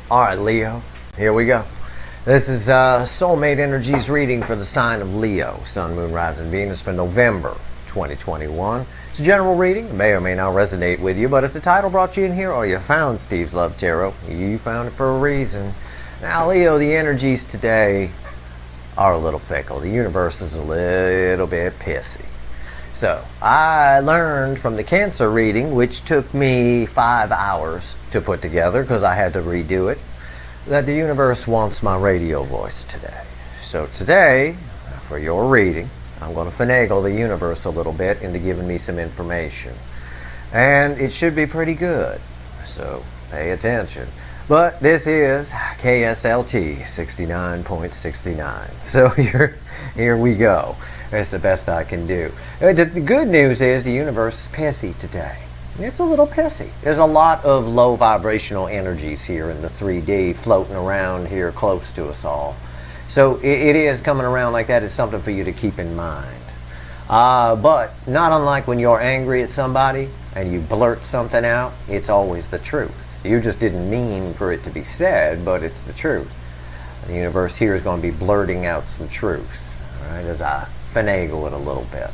Alright, Leo, here we go. This is Soulmate Energies reading for the sign of Leo, Sun, Moon, Rising, Venus for November 2021. It's a general reading. It may or may not resonate with you, but if the title brought you in here or you found Steve's Love Tarot, you found it for a reason. Now, Leo, the energies today are a little fickle. The universe is a little bit pissy. So, I learned from the Cancer reading, which took me 5 hours to put together because I had to redo it, that the universe wants my radio voice today. So today, for your reading, I'm going to finagle the universe a little bit into giving me some information. And it should be pretty good, so pay attention. But this is KSLT 69.69. So here we go. That's the best I can do. The good news is the universe is pissy today. It's a little pissy. There's a lot of low vibrational energies here in the 3D floating around here close to us all. So it is coming around like that. It's something for you to keep in mind. But not unlike when you're angry at somebody and you blurt something out, it's always the truth. You just didn't mean for it to be said, but it's the truth. The universe here is going to be blurting out some truth, all right, as I finagle it a little bit.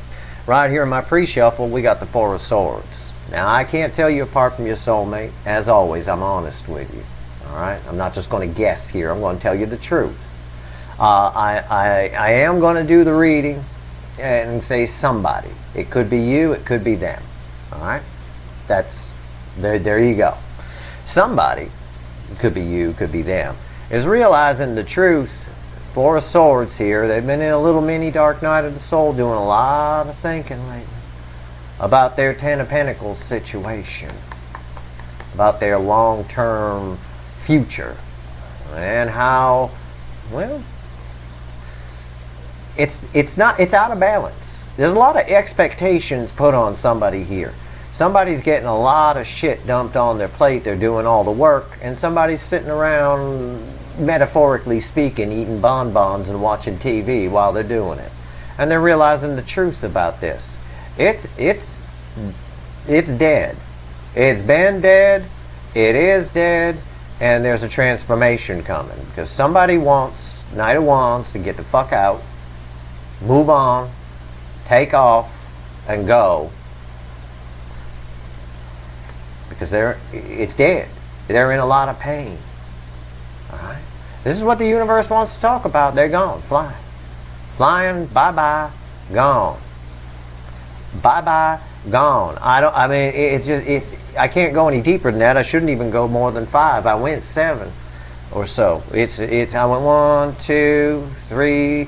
Right here in my pre-shuffle, we got the Four of Swords. Now, I can't tell you apart from your soulmate. As always, I'm honest with you. All right? I'm not just going to guess here. I'm going to tell you the truth. I am going to do the reading and say somebody. It could be you. It could be them. All right? That's, there you go. Somebody, it could be you, could be them, is realizing the truth. Four of Swords here. They've been in a little mini dark night of the soul doing a lot of thinking lately about their Ten of Pentacles situation, about their long-term future, and how, well, it's out of balance. There's a lot of expectations put on somebody here. Somebody's getting a lot of shit dumped on their plate. They're doing all the work, and somebody's sitting around, metaphorically speaking, eating bonbons and watching TV while they're doing it. And they're realizing the truth about this. It's dead. It's been dead. It is dead. And there's a transformation coming. Because somebody wants, Knight of Wands, to get the fuck out, move on, take off, and go. Because it's dead. They're in a lot of pain. Alright? This is what the universe wants to talk about. They're gone. Fly. Flying, bye-bye, gone. Bye-bye, gone. I mean, I can't go any deeper than that. I shouldn't even go more than 5. I went 7 or so. I went 1, 2, 3,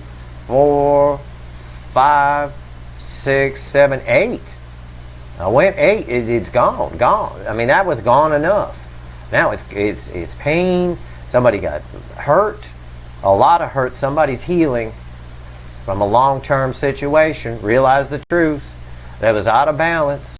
4, 5, 6, 7, 8. I went 8. It's gone. I mean, that was gone enough. Now it's pain. Somebody got hurt. A lot of hurt. Somebody's healing from a long-term situation. Realize the truth. That was out of balance.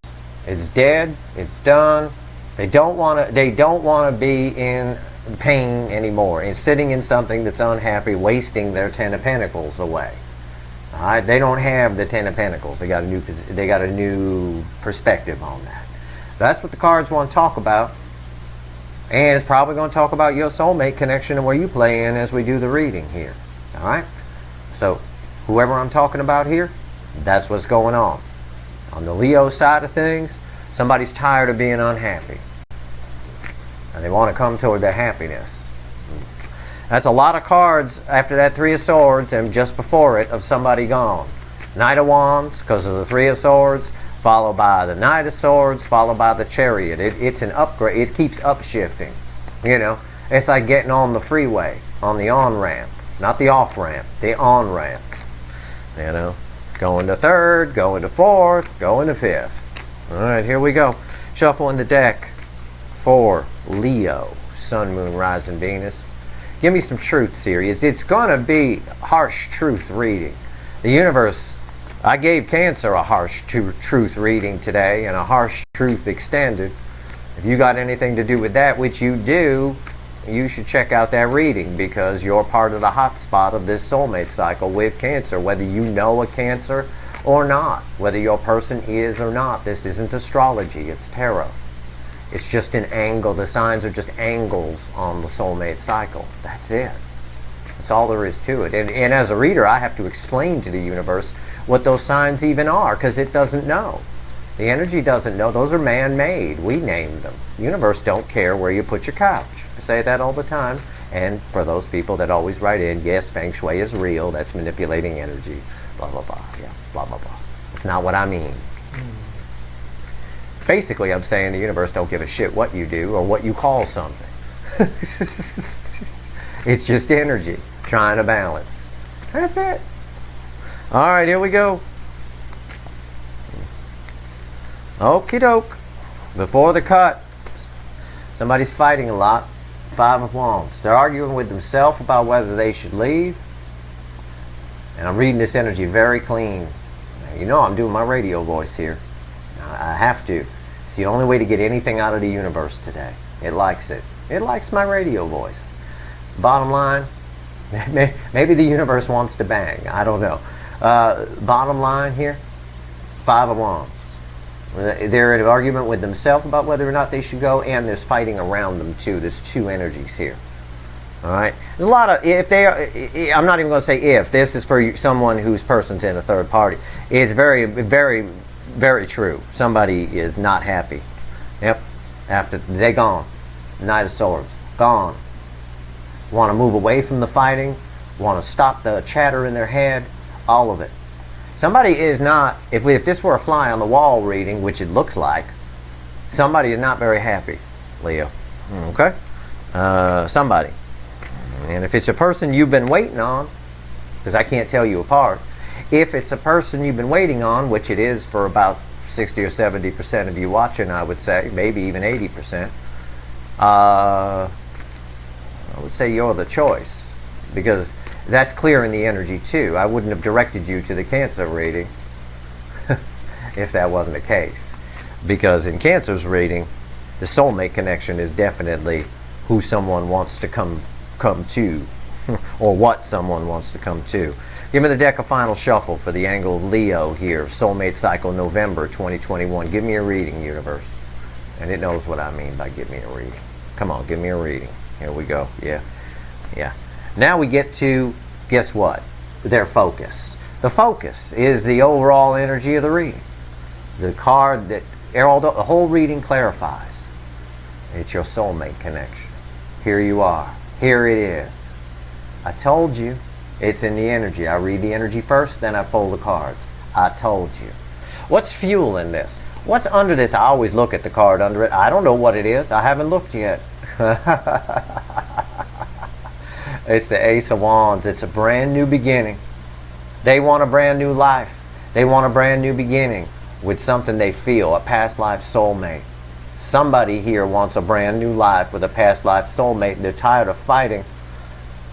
It's dead. It's done. They don't want to be in pain anymore and sitting in something that's unhappy, wasting their Ten of Pentacles away. All right? They don't have the Ten of Pentacles. They got a new perspective on that. That's what the cards want to talk about. And it's probably going to talk about your soulmate connection and where you play in as we do the reading here. All right? So, whoever I'm talking about here, that's what's going on. On the Leo side of things, somebody's tired of being unhappy. And they want to come toward their happiness. That's a lot of cards after that Three of Swords and just before it of somebody gone. Knight of Wands, because of the Three of Swords, followed by the Knight of Swords, followed by the Chariot. It's an upgrade. It keeps upshifting. You know, it's like getting on the freeway, on the on-ramp. Not the off-ramp, the on-ramp. You know, going to 3rd, going to 4th, going to 5th. All right, here we go. Shuffling the deck for Leo, Sun, Moon, Rising, Venus. Give me some truths here. It's going to be harsh truth reading. The universe, I gave Cancer a harsh truth reading today and a harsh truth extended. If you got anything to do with that, which you do, you should check out that reading because you're part of the hot spot of this soulmate cycle with Cancer, whether you know a Cancer or not, whether your person is or not. This isn't astrology, it's tarot. It's just an angle. The signs are just angles on the soulmate cycle. That's it. That's all there is to it. And as a reader, I have to explain to the universe what those signs even are, because it doesn't know. The energy doesn't know. Those are man-made. We named them. The universe don't care where you put your couch. I say that all the time. And for those people that always write in, yes, Feng Shui is real. That's manipulating energy. Blah, blah, blah. Yeah, blah, blah, blah. That's not what I mean. Basically, I'm saying the universe don't give a shit what you do or what you call something. It's just energy trying to balance. That's it. All right, here we go. Okie doke. Before the cut, somebody's fighting a lot. 5 of Wands. They're arguing with themselves about whether they should leave. And I'm reading this energy very clean. You know I'm doing my radio voice here. I have to. It's the only way to get anything out of the universe today. It likes it. It likes my radio voice. Bottom line, maybe the universe wants to bang. I don't know. Bottom line here, 5 of Wands. They're in an argument with themselves about whether or not they should go, and there's fighting around them too. There's 2 energies here. All right. There's a lot of, if they are, I'm not even going to say if. This is for someone whose person's in a third party. It's very, very, very true. Somebody is not happy. Yep. After they're gone. Knight of Swords. Gone. Want to move away from the fighting. Want to stop the chatter in their head. All of it. Somebody is not, if this were a fly on the wall reading, which it looks like, somebody is not very happy, Leo. Okay? Somebody. And if it's a person you've been waiting on, because I can't tell you apart, if it's a person you've been waiting on, which it is for about 60 or 70% of you watching, I would say, maybe even 80%, I would say you're the choice. Because that's clear in the energy too. I wouldn't have directed you to the Cancer reading if that wasn't the case. Because in Cancer's reading, the soulmate connection is definitely who someone wants to come to, or what someone wants to come to. Give me the deck of final shuffle for the angle of Leo here, soulmate cycle November 2021. Give me a reading, universe. And it knows what I mean by give me a reading. Come on, give me a reading. Here we go. Yeah. Now we get to, guess what? Their focus. The focus is the overall energy of the reading. The card that the whole reading clarifies. It's your soulmate connection. Here you are. Here it is. I told you. It's in the energy. I read the energy first, then I pull the cards. I told you. What's fueling this? What's under this? I always look at the card under it. I don't know what it is. I haven't looked yet. It's the Ace of Wands. It's a brand new beginning. They want a brand new life. They want a brand new beginning with something they feel, a past life soulmate. Somebody here wants a brand new life with a past life soulmate. They're tired of fighting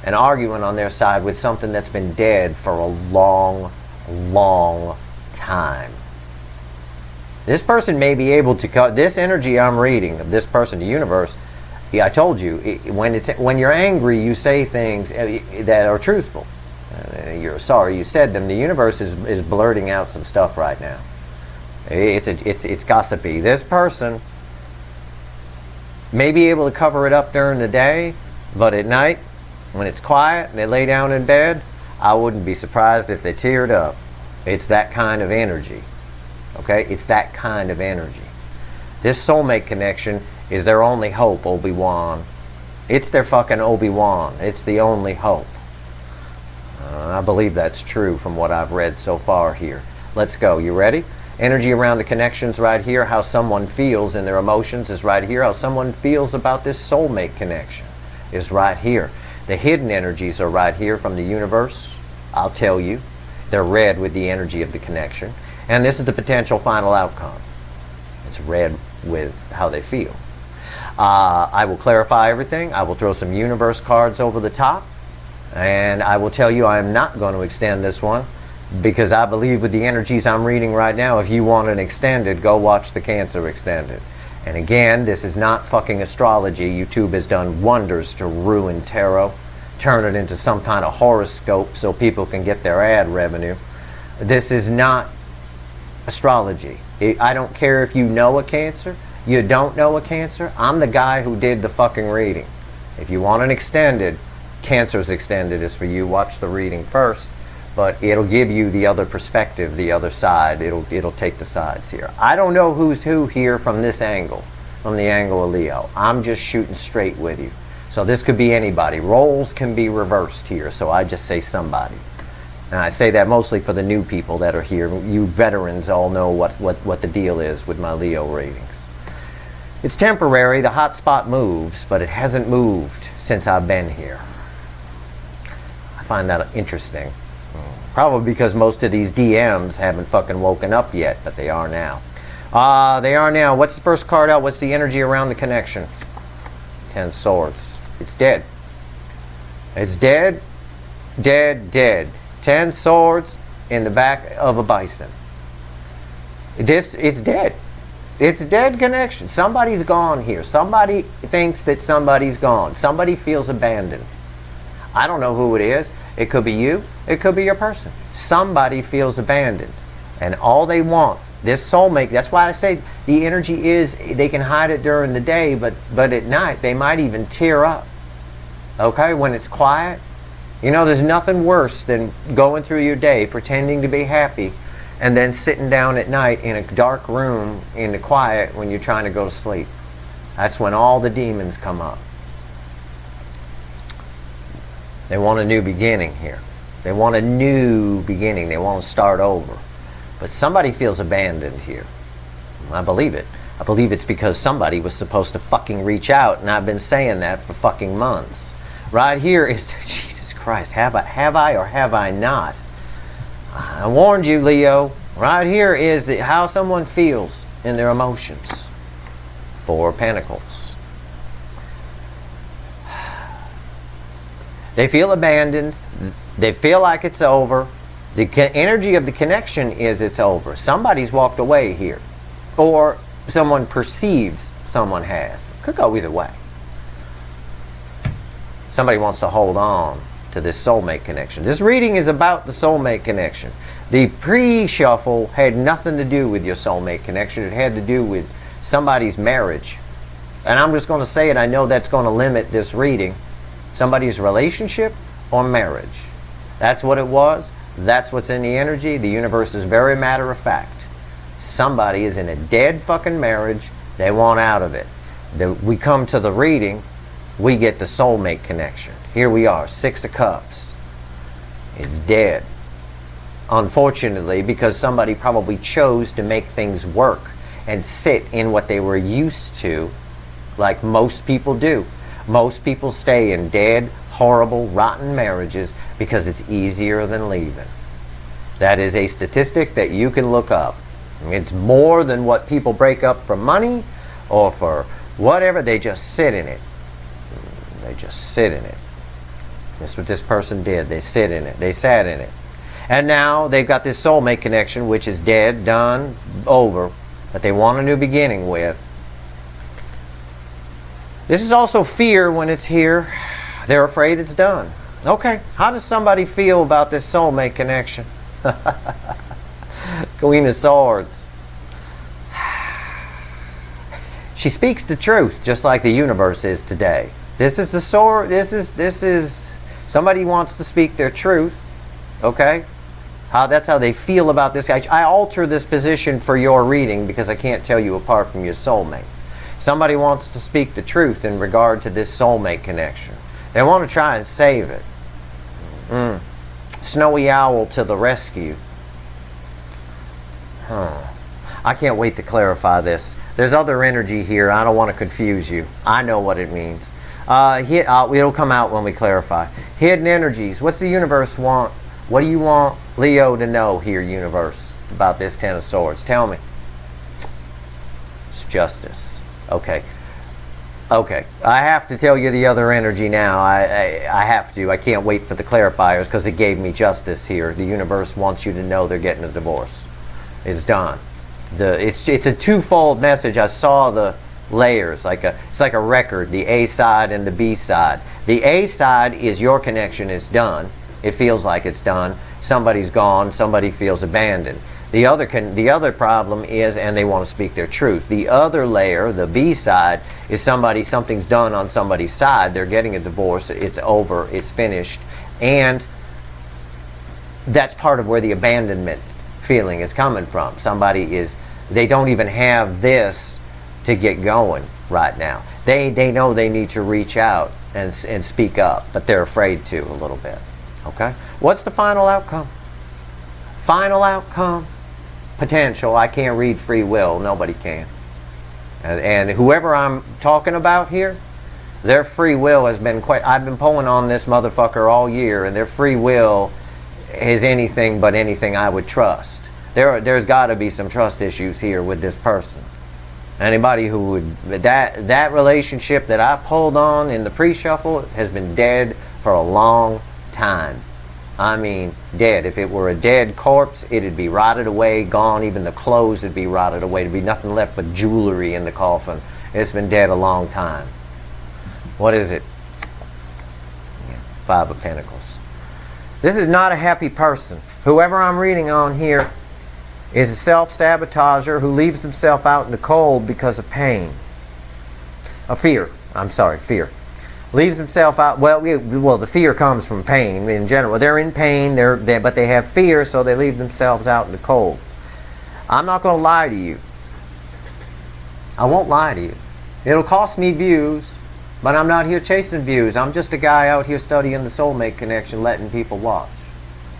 and arguing on their side with something that's been dead for a long, long time. This person may be able to this energy I'm reading of this person, the universe. Yeah, I told you, when you're angry, you say things that are truthful. You're sorry you said them. The universe is blurting out some stuff right now. It's gossipy. This person may be able to cover it up during the day, but at night, when it's quiet and they lay down in bed, I wouldn't be surprised if they teared up. It's that kind of energy. Okay? It's that kind of energy. This soulmate connection is their only hope, Obi-Wan. It's their fucking Obi-Wan. It's the only hope. I believe that's true from what I've read so far here. Let's go. You ready? Energy around the connections right here. How someone feels in their emotions is right here. How someone feels about this soulmate connection is right here. The hidden energies are right here from the universe. I'll tell you. They're red with the energy of the connection. And this is the potential final outcome. It's red with how they feel. I will clarify everything. I will throw some universe cards over the top. And I will tell you I am not going to extend this one because I believe with the energies I'm reading right now, if you want an extended, go watch the Cancer extended. And again, this is not fucking astrology. YouTube has done wonders to ruin tarot, turn it into some kind of horoscope so people can get their ad revenue. This is not astrology. I don't care if you know a Cancer. You don't know a Cancer? I'm the guy who did the fucking reading. If you want an extended, Cancer's extended is for you. Watch the reading first, but it'll give you the other perspective, the other side. It'll take the sides here. I don't know who's who here from this angle, from the angle of Leo. I'm just shooting straight with you. So this could be anybody. Roles can be reversed here, so I just say somebody. And I say that mostly for the new people that are here. You veterans all know what the deal is with my Leo readings. It's temporary. The hot spot moves, but it hasn't moved since I've been here. I find that interesting. Probably because most of these DMs haven't fucking woken up yet, but they are now. They are now. What's the first card out? What's the energy around the connection? 10 Swords. It's dead. It's dead, dead, dead. 10 swords in the back of a bison. It's dead. It's a dead connection. Somebody's gone here. Somebody thinks that somebody's gone. Somebody feels abandoned. I don't know who it is. It could be you. It could be your person. Somebody feels abandoned. And all they want, this soulmate, that's why I say the energy is, they can hide it during the day, but at night they might even tear up. Okay, when it's quiet. You know, there's nothing worse than going through your day pretending to be happy and then sitting down at night in a dark room in the quiet when you're trying to go to sleep. That's when all the demons come up. They want a new beginning here. They want a new beginning. They want to start over. But somebody feels abandoned here. I believe it. I believe it's because somebody was supposed to fucking reach out, and I've been saying that for fucking months. Right here is, Jesus Christ, have I or have I not? I warned you, Leo. Right here is how someone feels in their emotions. 4 of Pentacles. They feel abandoned. They feel like it's over. The energy of the connection is it's over. Somebody's walked away here. Or someone perceives someone has. Could go either way. Somebody wants to hold on to this soulmate connection. This reading is about the soulmate connection. The pre-shuffle had nothing to do with your soulmate connection. It had to do with somebody's marriage. And I'm just going to say it. I know that's going to limit this reading. Somebody's relationship or marriage. That's what it was. That's what's in the energy. The universe is very matter of fact. Somebody is in a dead fucking marriage. They want out of it. We come to the reading. We get the soulmate connection. Here we are, 6 of Cups. It's dead. Unfortunately, because somebody probably chose to make things work and sit in what they were used to, like most people do. Most people stay in dead, horrible, rotten marriages because it's easier than leaving. That is a statistic that you can look up. It's more than what people break up for money or for whatever. They just sit in it. They just sit in it. That's what this person did. They sit in it. They sat in it. And now they've got this soulmate connection, which is dead, done, over, that they want a new beginning with. This is also fear when it's here. They're afraid it's done. Okay, how does somebody feel about this soulmate connection? Queen of Swords. She speaks the truth, just like the universe is today. This is the sword. This is somebody wants to speak their truth. Okay? That's how they feel about this guy. I alter this position for your reading because I can't tell you apart from your soulmate. Somebody wants to speak the truth in regard to this soulmate connection. They want to try and save it. Snowy Owl to the rescue. I can't wait to clarify this. There's other energy here. I don't want to confuse you. I know what it means. It'll come out when we clarify. Hidden energies. What's the universe want? What do you want Leo to know here, universe, about this 10 of Swords? Tell me. It's justice. Okay. I have to tell you the other energy now. I have to. I can't wait for the clarifiers because it gave me justice here. The universe wants you to know they're getting a divorce. It's done. It's a twofold message. I saw the layers. It's like a record, the A side and the B side. The A side is your connection is done. It feels like it's done. Somebody's gone. Somebody feels abandoned. The other problem is, and they want to speak their truth. The other layer, the B side, is something's done on somebody's side. They're getting a divorce. It's over. It's finished. And that's part of where the abandonment feeling is coming from. They don't even have this to get going right now. They know they need to reach out and speak up, but they're afraid to a little bit. Okay? What's the final outcome? Final outcome? Potential. I can't read free will. Nobody can. And whoever I'm talking about here, their free will has been I've been pulling on this motherfucker all year, and their free will is anything but anything I would trust. There's got to be some trust issues here with this person. Anybody who would... That relationship that I pulled on in the pre-shuffle has been dead for a long time. I mean, dead. If it were a dead corpse, it'd be rotted away, gone. Even the clothes would be rotted away. There'd be nothing left but jewelry in the coffin. It's been dead a long time. What is it? Yeah, Five of Pentacles. This is not a happy person. Whoever I'm reading on here is a self-sabotager who leaves himself out in the cold because of pain. Fear. Leaves himself out. Well, the fear comes from pain in general. They're in pain, but they have fear, so they leave themselves out in the cold. I'm not going to lie to you. I won't lie to you. It'll cost me views, but I'm not here chasing views. I'm just a guy out here studying the soulmate connection, letting people watch.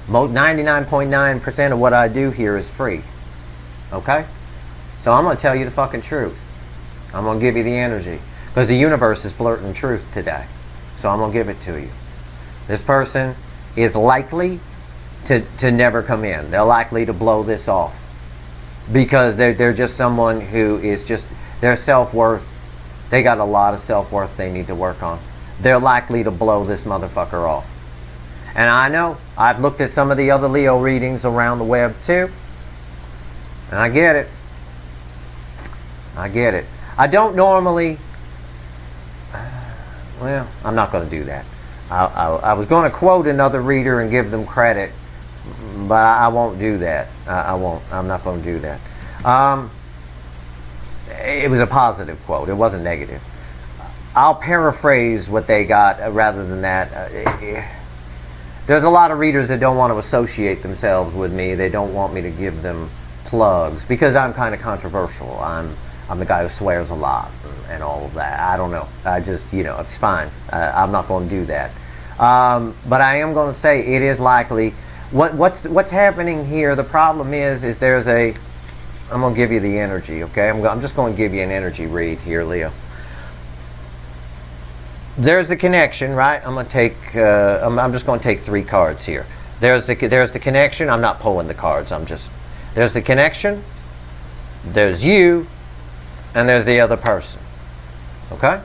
99.9% of what I do here is free. Okay? So I'm going to tell you the fucking truth. I'm going to give you the energy. Because the universe is blurting truth today. So I'm going to give it to you. This person is likely to never come in. They're likely to blow this off. Because they're just someone who is just... Their self-worth... They got a lot of self-worth they need to work on. They're likely to blow this motherfucker off. And I know. I've looked at some of the other Leo readings around the web too. And I get it. I get it. I don't normally... Well, I'm not going to do that. I was going to quote another reader and give them credit, but I won't do that. I won't. I'm not going to do that. It was a positive quote. It wasn't negative. I'll paraphrase what they got rather than that. There's a lot of readers that don't want to associate themselves with me. They don't want me to give them plugs because I'm kind of controversial. I'm the guy who swears a lot and all of that. I don't know. I just, it's fine. I'm not going to do that. But I am going to say it is likely. What's happening here, the problem is there's a... I'm going to give you the energy, okay? I'm just going to give you an energy read here, Leo. There's the connection, right? I'm going to take... I'm just going to take 3 cards here. There's the connection. I'm not pulling the cards. There's the connection. There's you. And there's the other person. Okay?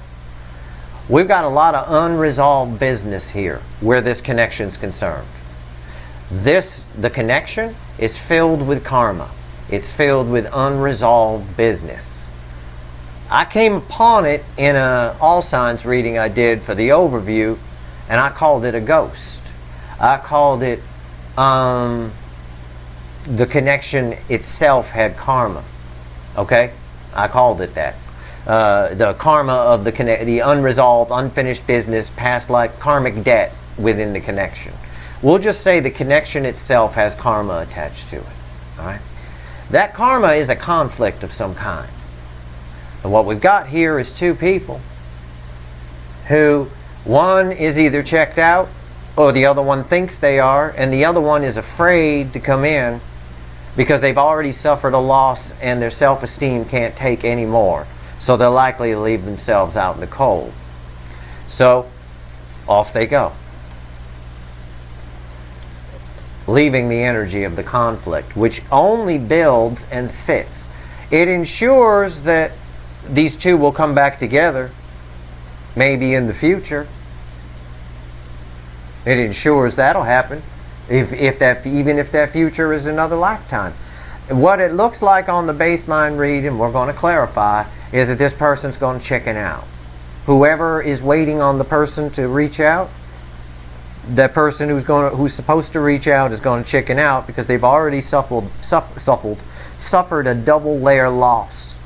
We've got a lot of unresolved business here where this connection's concerned. The connection is filled with karma. It's filled with unresolved business. I came upon it in an all signs reading I did for the overview, and I called it a ghost. I called it the connection itself had karma. Okay? I called it that. The karma of the unresolved, unfinished business, past life, karmic debt within the connection. We'll just say the connection itself has karma attached to it. All right? That karma is a conflict of some kind. And what we've got here is 2 people who, one is either checked out or the other one thinks they are, and the other one is afraid to come in because they've already suffered a loss and their self-esteem can't take any more. So they're likely to leave themselves out in the cold. So, off they go. Leaving the energy of the conflict, which only builds and sits. It ensures that these 2 will come back together, maybe in the future. It ensures that'll happen. Even if that future is another lifetime. What it looks like on the baseline read, and we're going to clarify, is that this person's going to chicken out. Whoever is waiting on the person to reach out, that person who's supposed to reach out is going to chicken out because they've already suffered a double layer loss.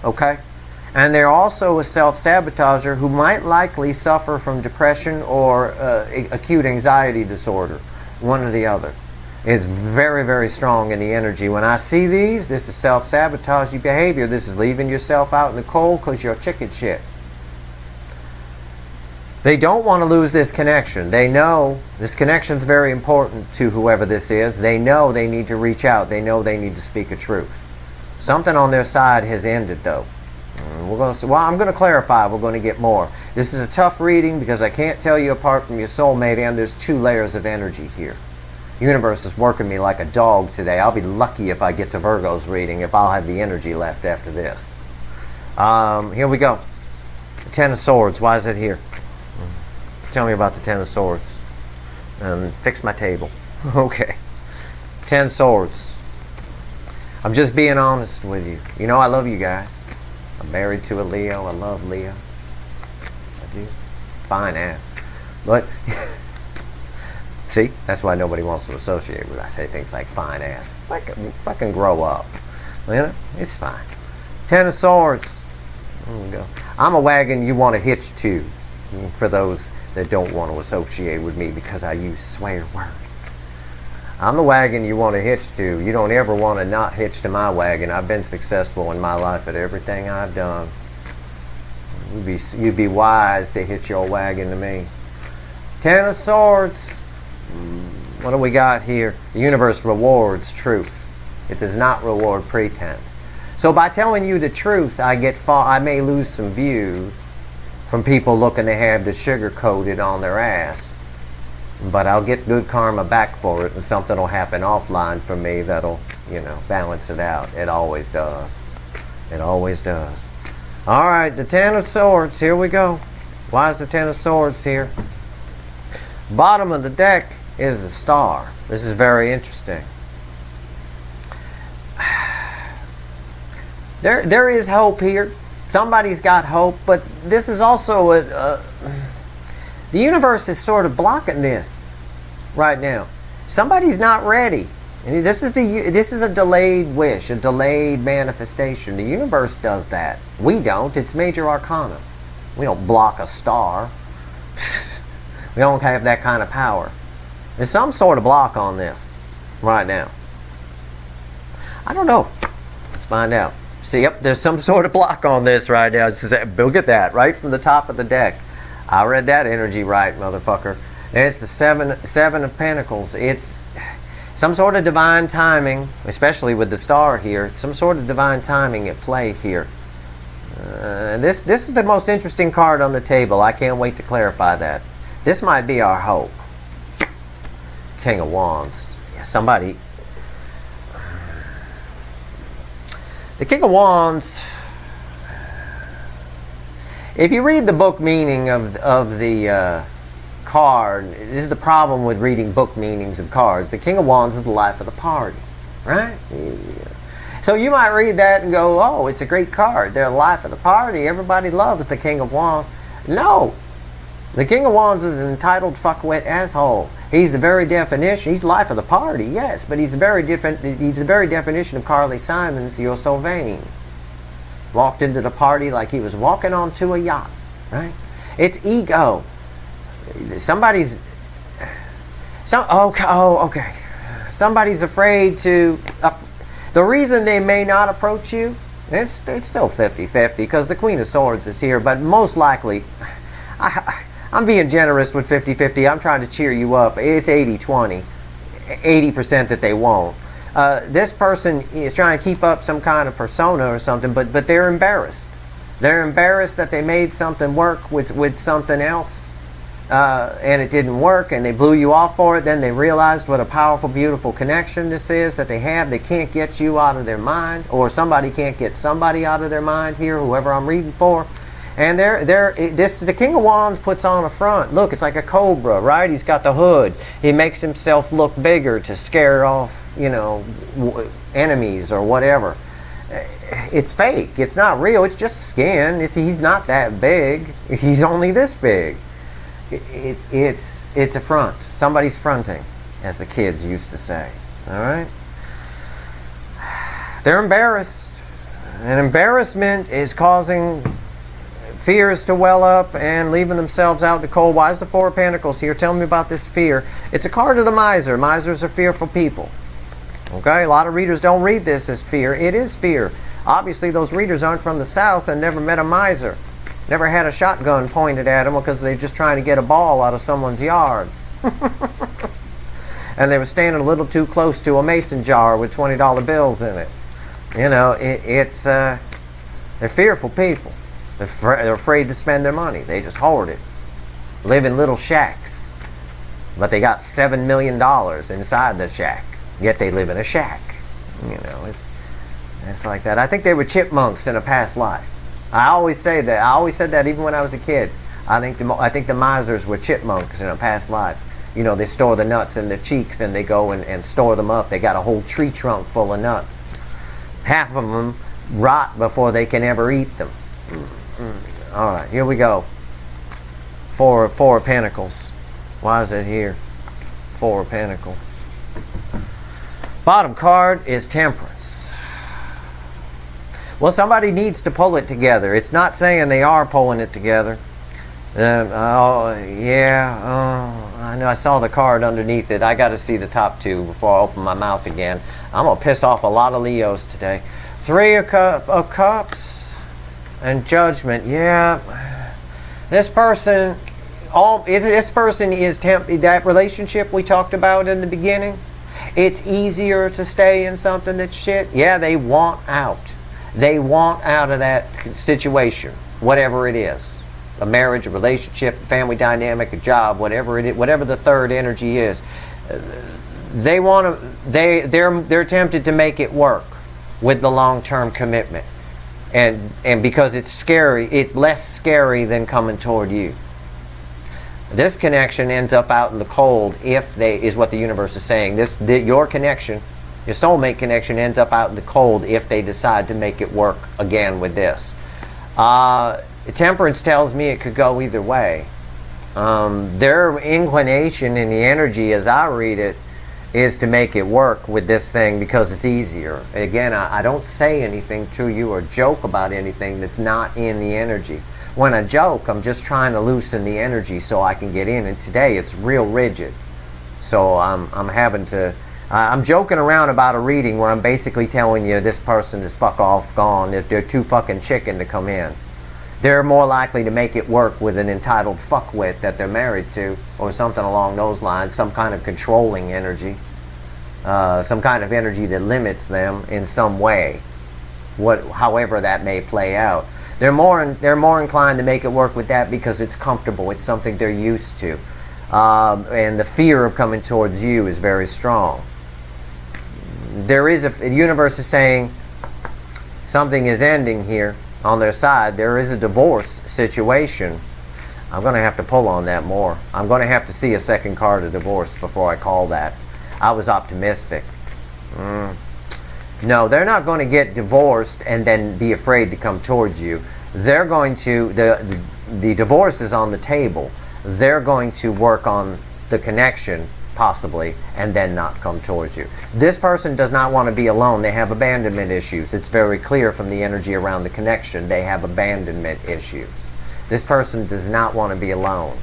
Okay? And they're also a self-sabotager who might likely suffer from depression or acute anxiety disorder. One or the other. It's very, very strong in the energy. When I see these, this is self-sabotaging behavior. This is leaving yourself out in the cold because you're chicken shit. They don't want to lose this connection. They know this connection is very important to whoever this is. They know they need to reach out. They know they need to speak a truth. Something on their side has ended, though. I'm going to clarify. We're going to get more. This is a tough reading because I can't tell you apart from your soulmate, and there's 2 layers of energy here. The universe is working me like a dog today. I'll be lucky if I get to Virgo's reading, if I'll have the energy left after this. Here we go. The 10 of Swords. Why is it here? Tell me about the 10 of Swords. And fix my table. Okay. 10 Swords. I'm just being honest with you. You know I love you guys. I'm married to a Leo. I love Leo. I do. Fine ass. But, see? That's why nobody wants to associate with. I say things like fine ass. Fucking grow up. You know? It's fine. 10 of Swords. There we go. I'm a wagon you want to hitch to. For those that don't want to associate with me because I use swear words. I'm the wagon you want to hitch to. You don't ever want to not hitch to my wagon. I've been successful in my life at everything I've done. You'd be wise to hitch your wagon to me. 10 of Swords. What do we got here? The universe rewards truth. It does not reward pretense. So by telling you the truth, I may lose some views from people looking to have the sugar coated on their ass. But I'll get good karma back for it, and something will happen offline for me that'll, balance it out. It always does. It always does. Alright, the 10 of Swords. Here we go. Why is the 10 of Swords here? Bottom of the deck is the Star. This is very interesting. There is hope here. Somebody's got hope, but this is also the universe is sort of blocking this right now. Somebody's not ready. And this is a delayed wish, a delayed manifestation. The universe does that. We don't. It's major arcana. We don't block a star. We don't have that kind of power. There's some sort of block on this right now. I don't know. Let's find out. See, yep, there's some sort of block on this right now. Look at that, right from the top of the deck. I read that energy right, motherfucker. And it's the seven of Pentacles. It's some sort of divine timing, especially with the Star here. Some sort of divine timing at play here. This is the most interesting card on the table. I can't wait to clarify that. This might be our hope. King of Wands. Yeah, somebody. The King of Wands, if you read the book meaning of the card, this is the problem with reading book meanings of cards. The King of Wands is the life of the party, right? Yeah. So you might read that and go, oh, it's a great card. They're the life of the party. Everybody loves the King of Wands. No. The King of Wands is an entitled fuckwit asshole. He's the very definition. He's life of the party, yes, but he's the very definition of Carly Simon's "You're So Vain." Walked into the party like he was walking onto a yacht, right? It's ego. Somebody's afraid to. The reason they may not approach you, it's still 50-50 because the Queen of Swords is here, but most likely. I'm being generous with 50-50. I'm trying to cheer you up. It's 80-20. 80% that they won't. This person is trying to keep up some kind of persona or something, but they're embarrassed. They're embarrassed that they made something work with something else, and it didn't work, and they blew you off for it. Then they realized what a powerful, beautiful connection this is that they have. They can't get you out of their mind, or somebody can't get somebody out of their mind here, whoever I'm reading for. And the King of Wands puts on a front. Look, it's like a cobra, right? He's got the hood. He makes himself look bigger to scare off, enemies or whatever. It's fake. It's not real. It's just skin. He's not that big. He's only this big. it's a front. Somebody's fronting, as the kids used to say. All right? They're embarrassed. And embarrassment is causing fears to well up and leaving themselves out in the cold. Why is the Four of Pentacles here? Tell me about this fear. It's a card of the miser. Misers are fearful people. Okay? A lot of readers don't read this as fear. It is fear. Obviously, those readers aren't from the South and never met a miser. Never had a shotgun pointed at them because they're just trying to get a ball out of someone's yard. And they were standing a little too close to a mason jar with $20 bills in it. You know, they're fearful people. They're afraid to spend their money. They just hoard it. Live in little shacks. But they got $7 million inside the shack. Yet they live in a shack. You know, it's like that. I think they were chipmunks in a past life. I always say that. I always said that even when I was a kid. I think the misers were chipmunks in a past life. You know, they store the nuts in their cheeks and they go and store them up. They got a whole tree trunk full of nuts. Half of them rot before they can ever eat them. All right, here we go. Four of Pentacles. Why is it here? Four of Pentacles. Bottom card is Temperance. Well, somebody needs to pull it together. It's not saying they are pulling it together. I know I saw the card underneath it. I got to see the top two before I open my mouth again. I'm going to piss off a lot of Leos today. Three of Cups and Judgment. Yeah. This person is that relationship we talked about in the beginning. It's easier to stay in something that's shit. Yeah, they want out. They want out of that situation, whatever it is. A marriage, a relationship, a family dynamic, a job, whatever it is, whatever the third energy is. They're tempted to make it work with the long-term commitment. And because it's scary, it's less scary than coming toward you. This connection ends up out in the cold is what the universe is saying. Your connection, your soulmate connection ends up out in the cold if they decide to make it work again with this. Temperance tells me it could go either way. Their inclination in the energy, as I read it, is to make it work with this thing because it's easier. Again, I don't say anything to you or joke about anything that's not in the energy. When I joke, I'm just trying to loosen the energy so I can get in. And today it's real rigid. So I'm joking around about a reading where I'm basically telling you this person is fuck off gone if they're too fucking chicken to come in. They're more likely to make it work with an entitled fuckwit that they're married to, or something along those lines, some kind of controlling energy, some kind of energy that limits them in some way, however that may play out. They're more inclined to make it work with that because it's comfortable, it's something they're used to, and the fear of coming towards you is very strong. The universe is saying something is ending here. On their side, there is a divorce situation. I'm going to have to pull on that more. I'm going to have to see a second card of divorce before I call that. I was optimistic. No, they're not going to get divorced and then be afraid to come towards you. They're going to, the divorce is on the table. They're going to work on the connection, possibly, and then not come towards you. This person does not want to be alone. They have abandonment issues. It's very clear from the energy around the connection. They have abandonment issues. This person does not want to be alone.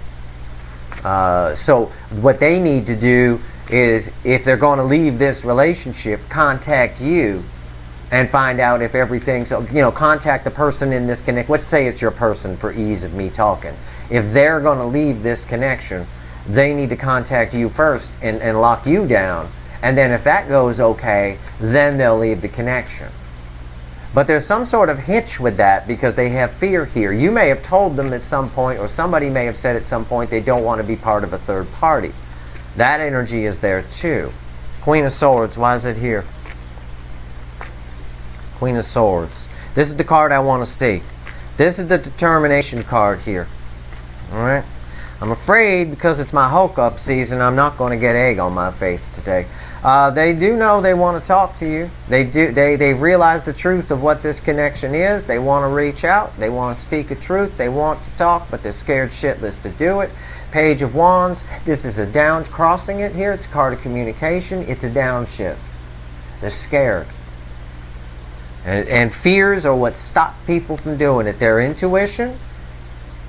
So what they need to do is, if they're going to leave this relationship, contact you and find out if everything's, contact the person in this connection. Let's say it's your person for ease of me talking. If they're going to leave this connection, they need to contact you first and lock you down. And then if that goes okay, then they'll leave the connection. But there's some sort of hitch with that because they have fear here. You may have told them at some point, or somebody may have said at some point, they don't want to be part of a third party. That energy is there too. Queen of Swords, why is it here? Queen of Swords. This is the card I want to see. This is the determination card here. Alright? I'm afraid because it's my hookup season, I'm not going to get egg on my face today. They do know they want to talk to you. They've realized the truth of what this connection is. They want to reach out. They want to speak a truth. They want to talk, but they're scared shitless to do it. Page of Wands. This is a down, crossing it here. It's a card of communication. It's a downshift. They're scared. And fears are what stop people from doing it. Their intuition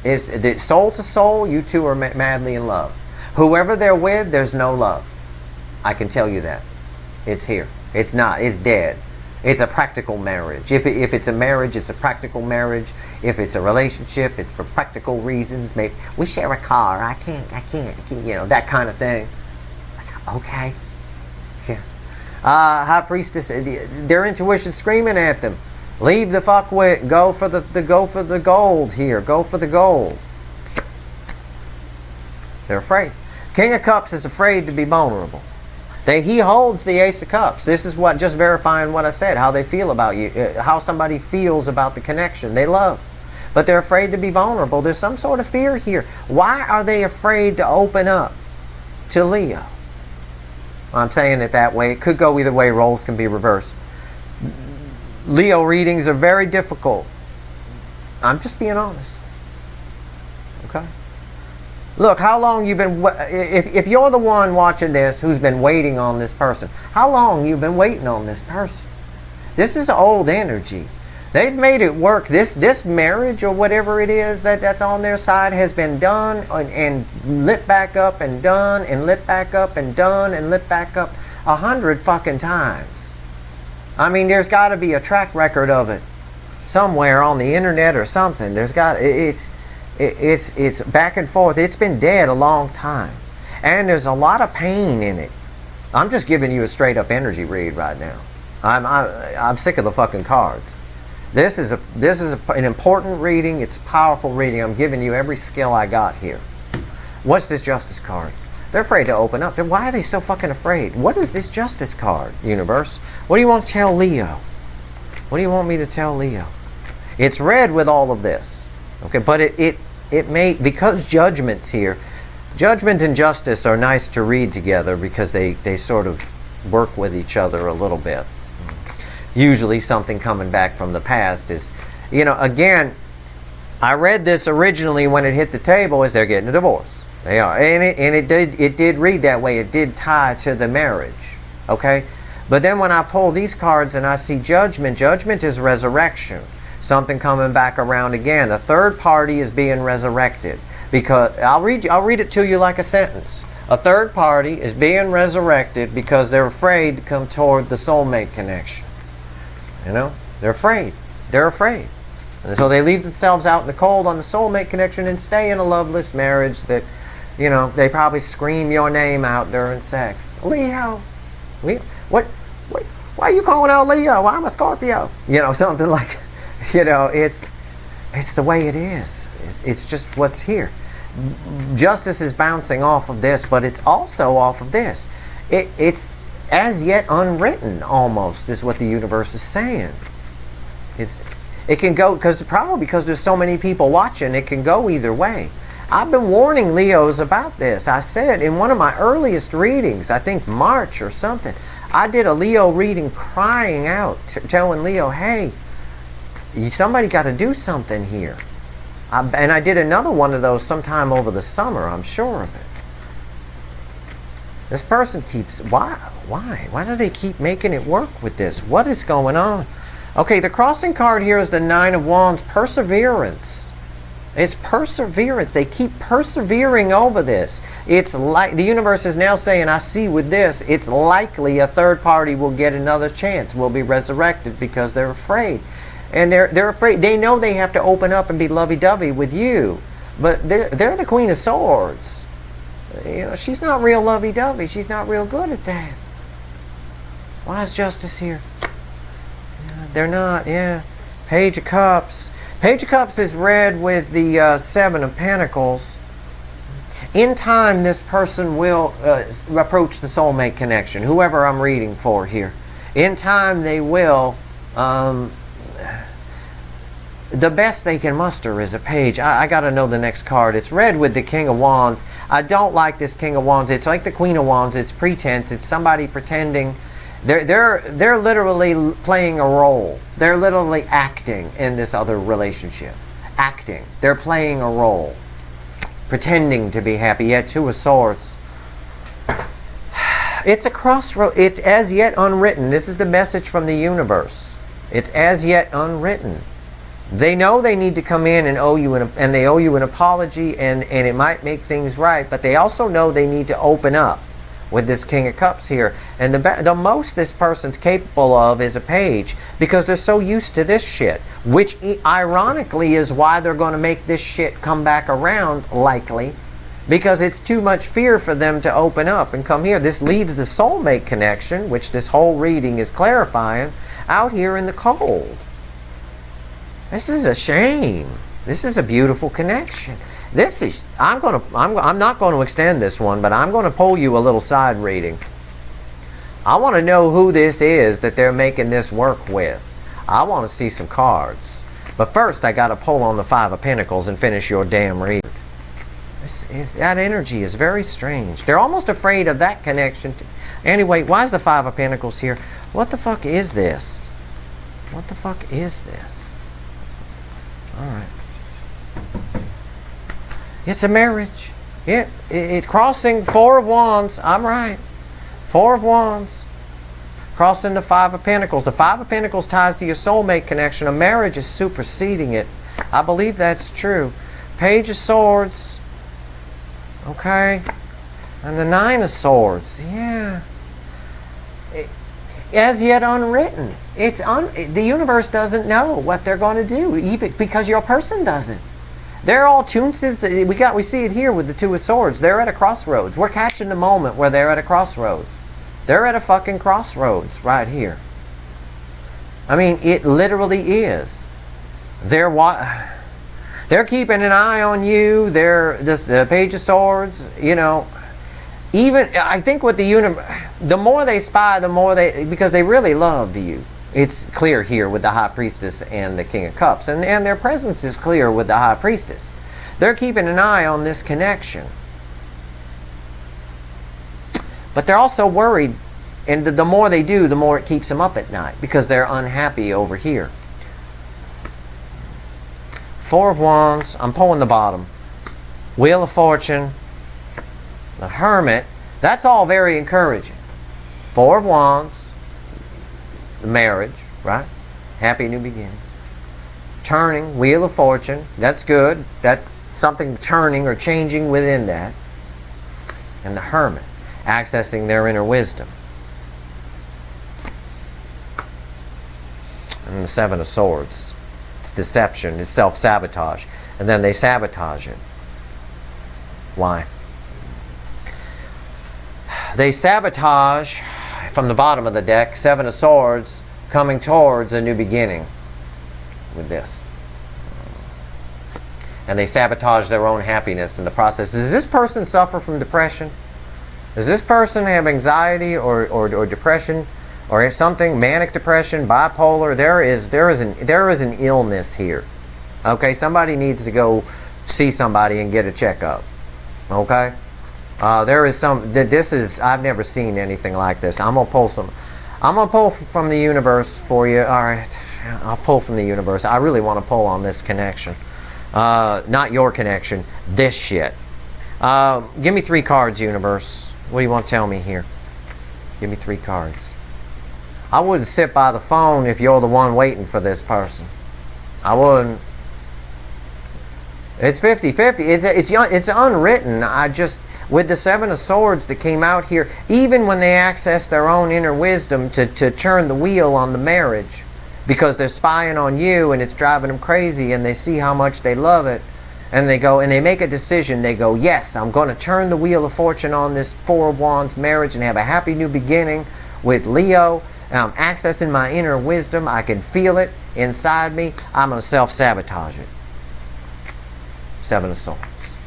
is that soul to soul, you two are madly in love. Whoever they're with, there's no love. I can tell you that. It's here. It's not. It's dead. It's a practical marriage. If it's a marriage, it's a practical marriage. If it's a relationship, it's for practical reasons. Maybe we share a car. I can't. You know, that kind of thing. Okay. Yeah. High Priestess. Their intuition screaming at them. Leave the fuckwit. Go for the gold here. Go for the gold. They're afraid. King of Cups is afraid to be vulnerable. He holds the Ace of Cups. This is what, just verifying what I said, how they feel about you, how somebody feels about the connection they love. But they're afraid to be vulnerable. There's some sort of fear here. Why are they afraid to open up to Leo? I'm saying it that way. It could go either way. Roles can be reversed. Leo readings are very difficult. I'm just being honest. Okay? Look, how long you've been, if you're the one watching this who's been waiting on this person, how long you've been waiting on this person? This is old energy. They've made it work. This marriage or whatever it is that's on their side has been done and lit back up and done and lit back up and done and lit back up 100 fucking times. I mean, there's got to be a track record of it somewhere on the internet or something. It's back and forth. It's been dead a long time. And there's a lot of pain in it. I'm just giving you a straight up energy read right now. I'm sick of the fucking cards. This is an important reading. It's a powerful reading. I'm giving you every skill I got here. What's this Justice card? They're afraid to open up. Then why are they so fucking afraid? What is this Justice card, universe? What do you want to tell Leo? What do you want me to tell Leo? It's red with all of this. Okay, but it may, because Judgment's here, Judgment and Justice are nice to read together because they sort of work with each other a little bit. Usually something coming back from the past is, again, I read this originally when it hit the table as they're getting a divorce. They are. And it did read that way. It did tie to the marriage. Okay? But then when I pull these cards and I see Judgment, Judgment is resurrection. Something coming back around again. A third party is being resurrected. Because I'll read it to you like a sentence. A third party is being resurrected because they're afraid to come toward the soulmate connection. They're afraid. They're afraid. And so they leave themselves out in the cold on the soulmate connection and stay in a loveless marriage that, they probably scream your name out during sex. Leo, why are you calling out Leo? I'm a Scorpio. Something like, it's the way it is. It's just what's here. Justice is bouncing off of this, but it's also off of this. It's as yet unwritten, almost, is what the universe is saying. It can go, probably because there's so many people watching, it can go either way. I've been warning Leos about this. I said in one of my earliest readings, I think March or something, I did a Leo reading crying out, telling Leo, hey, somebody got to do something here. And I did another one of those sometime over the summer, I'm sure of it. This person keeps, why? Why do they keep making it work with this? What is going on? Okay, the crossing card here is the Nine of Wands, perseverance. It's perseverance. They keep persevering over this. It's like the universe is now saying, I see with this, it's likely a third party will get another chance, will be resurrected because they're afraid. And they're afraid. They know they have to open up and be lovey-dovey with you. But they're the Queen of Swords. She's not real lovey-dovey. She's not real good at that. Why is Justice here? They're not, Page of Cups. Page of Cups is red with the Seven of Pentacles. In time, this person will approach the soulmate connection, whoever I'm reading for here. In time, they will the best they can muster is a page. I got to know the next card. It's red with the King of Wands. I don't like this King of Wands. It's like the Queen of Wands. It's pretense. It's somebody pretending. They're literally playing a role. They're literally acting in this other relationship. Acting. They're playing a role. Pretending to be happy. Yet Two of Swords. It's a crossroad. It's as yet unwritten. This is the message from the universe. It's as yet unwritten. They know they need to come in and they owe you an apology, and it might make things right, but they also know they need to open up with this King of Cups here. And the most this person's capable of is a page, because they're so used to this shit, which ironically is why they're going to make this shit come back around, likely, because it's too much fear for them to open up and come here. This leaves the soulmate connection, which this whole reading is clarifying, out here in the cold. This is a shame. This is a beautiful connection. I'm not going to extend this one, but I'm going to pull you a little side reading. I want to know who this is that they're making this work with. I want to see some cards. But first, I got to pull on the Five of Pentacles and finish your damn reading. That energy is very strange. They're almost afraid of that connection. Anyway, why is the Five of Pentacles here? What the fuck is this? What the fuck is this? Alright. It's a marriage. It crossing Four of Wands. I'm right. Four of Wands. Crossing the Five of Pentacles. The Five of Pentacles ties to your soulmate connection. A marriage is superseding it. I believe that's true. Page of Swords. Okay. And the Nine of Swords. Yeah. As yet unwritten. The universe doesn't know what they're going to do, even because your person doesn't. They're all tunces. We see it here with the Two of Swords. They're at a crossroads. We're catching the moment where they're at a crossroads. They're at a fucking crossroads right here. I mean, it literally is. They're keeping an eye on you. They're just the Page of Swords. You know. Even I think with the universe, the more they spy, the more because they really love you. It's clear here with the High Priestess and the King of Cups, and their presence is clear with the High Priestess. They're keeping an eye on this connection, but they're also worried, and the more they do, the more it keeps them up at night, because they're unhappy over here. Four of Wands. I'm pulling the bottom. Wheel of Fortune. The Hermit. That's all very encouraging. Four of Wands. The marriage, right? Happy new beginning. Turning. Wheel of Fortune. That's good. That's something turning or changing within that. And the Hermit. Accessing their inner wisdom. And the Seven of Swords. It's deception. It's self-sabotage. And then they sabotage it. Why? They sabotage, from the bottom of the deck, Seven of Swords, coming towards a new beginning with this. And they sabotage their own happiness in the process. Does this person suffer from depression? Does this person have anxiety or depression or something, manic depression, bipolar? There is an illness here. Okay, somebody needs to go see somebody and get a checkup. Okay? There is I've never seen anything like this. I'm gonna pull from the universe for you. Alright. I'll pull from the universe. I really want to pull on this connection. Not your connection. This shit. Give me 3 cards, universe. What do you want to tell me here? Give me 3 cards. I wouldn't sit by the phone if you're the one waiting for this person. I wouldn't. It's 50-50. It's unwritten. With the Seven of Swords that came out here, even when they access their own inner wisdom to turn the wheel on the marriage, because they're spying on you and it's driving them crazy, and they see how much they love it, and they go and they make a decision. They go, yes, I'm going to turn the wheel of fortune on this Four of Wands marriage and have a happy new beginning with Leo. And I'm accessing my inner wisdom. I can feel it inside me. I'm going to self-sabotage it. Seven of Swords.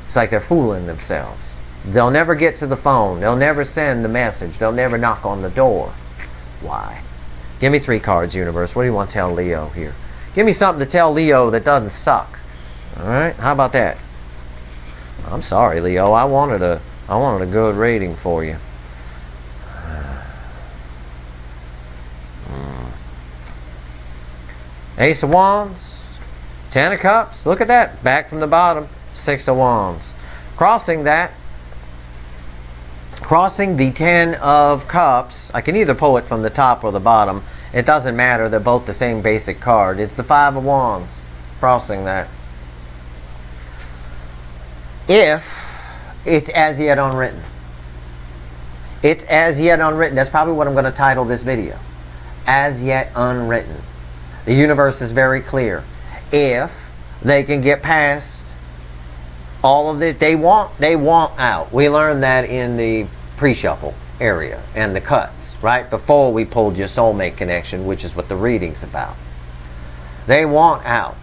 It's like they're fooling themselves. They'll never get to the phone. They'll never send the message. They'll never knock on the door. Why? Give me 3 cards, universe. What do you want to tell Leo here? Give me something to tell Leo that doesn't suck. All right? How about that? I'm sorry, Leo. I wanted a good rating for you. Ace of Wands, 10 of Cups. Look at that. Back from the bottom. 6 of Wands. Crossing that. Crossing the 10 of Cups. I can either pull it from the top or the bottom. It doesn't matter. They're both the same basic card. It's the 5 of Wands. Crossing that. If it's as yet unwritten. It's as yet unwritten. That's probably what I'm going to title this video. As yet unwritten. The universe is very clear. If they can get past all of it, they want out. We learned that in the pre-shuffle area and the cuts, right? Before we pulled your soulmate connection, which is what the reading's about. They want out.